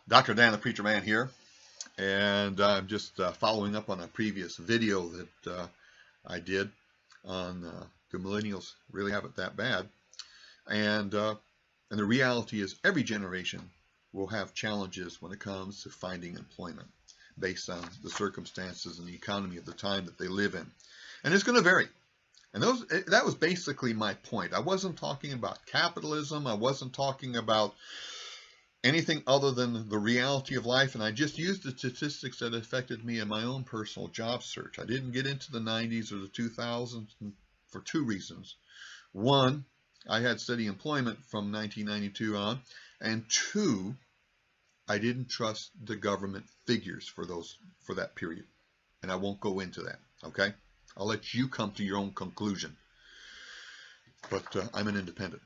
Dr. Dan the Preacher Man here, and I'm just following up on a previous video that I did on do millennials really have it that bad? And the reality is every generation will have challenges when it comes to finding employment based on the circumstances and the economy of the time that they live in. And it's going to vary. And that was basically my point. I wasn't talking about capitalism. I wasn't talking about anything other than the reality of life, and I just used the statistics that affected me in my own personal job search. I didn't get into the 90s or the 2000s for two reasons. One, I had steady employment from 1992 on, and two, I didn't trust the government figures for that period, and I won't go into that. Okay, I'll let you come to your own conclusion, but I'm an independent.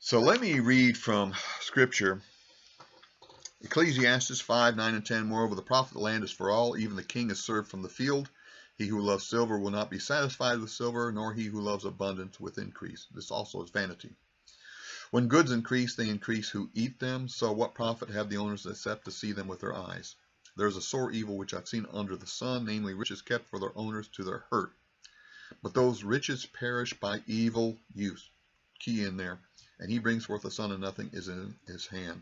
So let me read from Scripture, Ecclesiastes 5, 9, and 10. Moreover, the profit of the land is for all, even the king is served from the field. He who loves silver will not be satisfied with silver, nor he who loves abundance with increase. This also is vanity. When goods increase, they increase who eat them. So what profit have the owners except to see them with their eyes? There is a sore evil which I've seen under the sun, namely riches kept for their owners to their hurt. But those riches perish by evil use. Key in there. And he brings forth a son, and nothing is in his hand.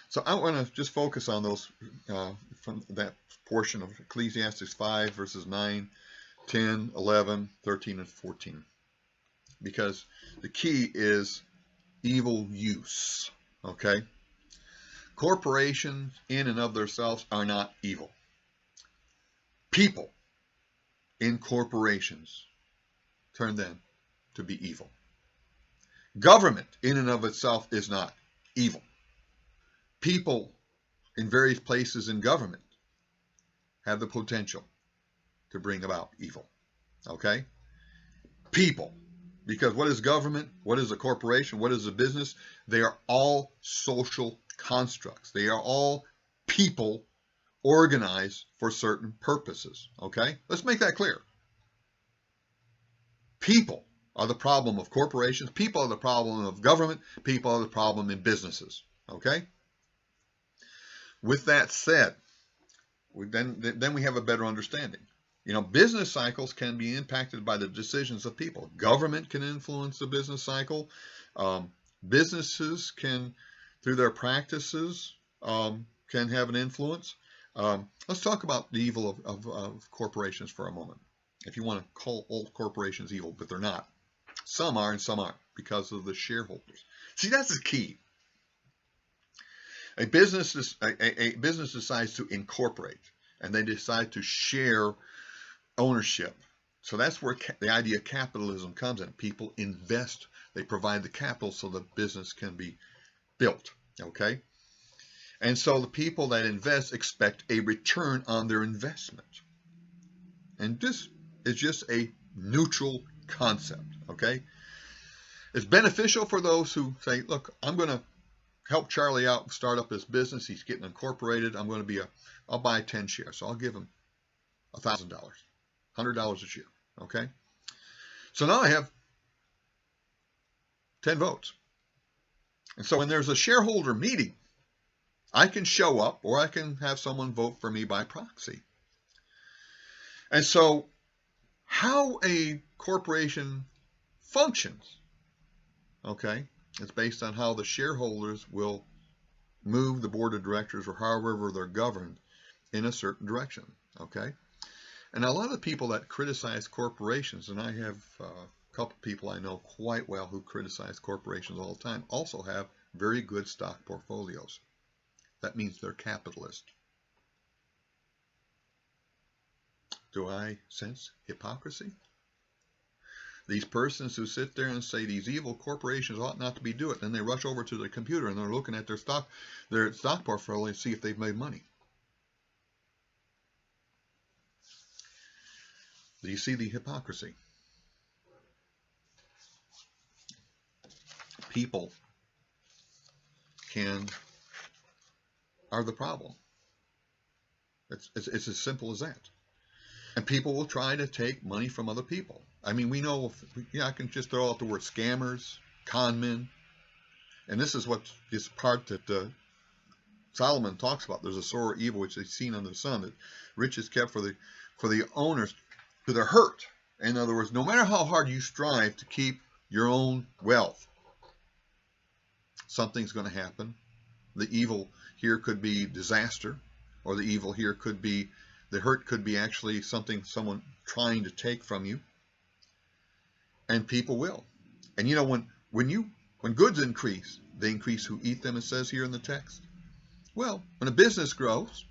So I want to just focus on those from that portion of Ecclesiastes 5, verses 9, 10, 11, 13, and 14. Because the key is evil use. Okay? Corporations in and of themselves are not evil. People in corporations turn them to be evil. Government in and of itself is not evil. People in various places in government have the potential to bring about evil. Okay? People. Because what is government? What is a corporation? What is a business? They are all social constructs. They are all people organized for certain purposes. Okay? Let's make that clear. People are the problem of corporations. People are the problem of government. People are the problem in businesses. Okay? With that said, then we have a better understanding. You know, business cycles can be impacted by the decisions of people. Government can influence the business cycle. Businesses can, through their practices, can have an influence. Let's talk about the evil of corporations for a moment. If you want to call all corporations evil, but they're not. Some are and some aren't because of the shareholders. See, that's the key. A business decides to incorporate, and they decide to share ownership. So that's where the idea of capitalism comes in. People invest. They provide the capital so the business can be built. Okay? And so the people that invest expect a return on their investment. And this is just a neutral concept. Okay? It's beneficial for those who say, look, I'm going to help Charlie out start up his business. He's getting incorporated. I'm going to I'll buy 10 shares. So I'll give him $1,000, $100 a share. Okay? So now I have 10 votes. And so when there's a shareholder meeting, I can show up or I can have someone vote for me by proxy. And so how a corporation functions, okay, it's based on how the shareholders will move the board of directors or however they're governed in a certain direction, okay? And a lot of people that criticize corporations, and I have a couple people I know quite well who criticize corporations all the time, also have very good stock portfolios. That means they're capitalist. Do I sense hypocrisy? These persons who sit there and say these evil corporations ought not to be doing it, then they rush over to their computer and they're looking at their stock portfolio and see if they've made money. Do you see the hypocrisy? People are the problem. It's as simple as that. And people will try to take money from other people. I mean, we know, I can just throw out the word scammers, con men. And this is what is part that Solomon talks about there's a sore evil which is seen under the sun, that riches kept for the owners to their hurt. In other words, no matter how hard you strive to keep your own wealth, something's going to happen. The evil here could be disaster, or the evil here could be, the hurt could be actually someone trying to take from you. And people will. And you know, when goods increase, they increase who eat them, it says here in the text. Well, when a business grows,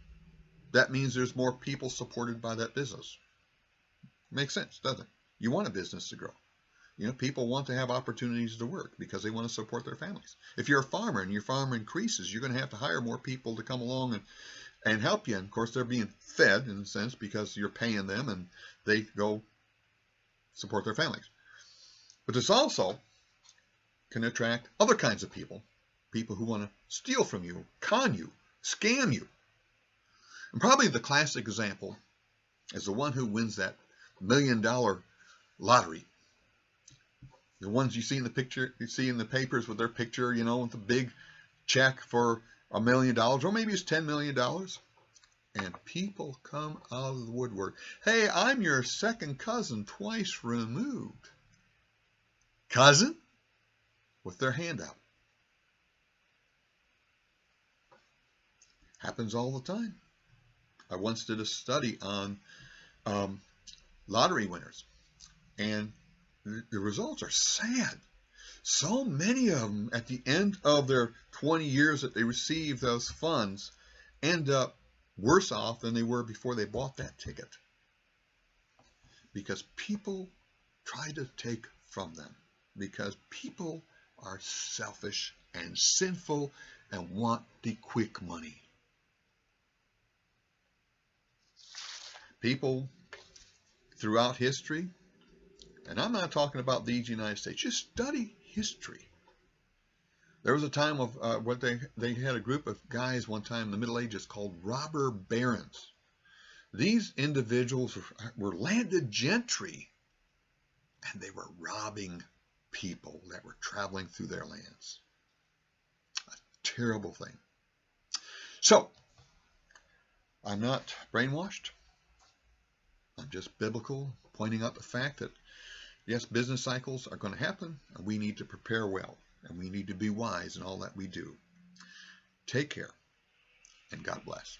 that means there's more people supported by that business. Makes sense, doesn't it? You want a business to grow. You know, people want to have opportunities to work because they want to support their families. If you're a farmer and your farm increases, you're going to have to hire more people to come along and help you. And of course, they're being fed in a sense because you're paying them and they go support their families. But this also can attract other kinds of people, people who want to steal from you, con you, scam you. And probably the classic example is the one who wins that $1 million lottery. The ones you see in the picture, you see in the papers with their picture, you know, with the big check for $1 million, or maybe it's $10 million. And people come out of the woodwork. Hey, I'm your second cousin twice removed. Cousin? With their hand out. Happens all the time. I once did a study on lottery winners, and the results are sad. So many of them at the end of their 20 years that they received those funds end up worse off than they were before they bought that ticket, because people try to take from them, because people are selfish and sinful and want the quick money. People throughout history, and I'm not talking about these United States, just study history. There was a time of they had a group of guys one time in the Middle Ages called robber barons. These individuals were landed gentry, and they were robbing people that were traveling through their lands. A terrible thing. So, I'm not brainwashed. I'm just biblical, pointing out the fact that, yes, business cycles are going to happen, and we need to prepare well, and we need to be wise in all that we do. Take care, and God bless.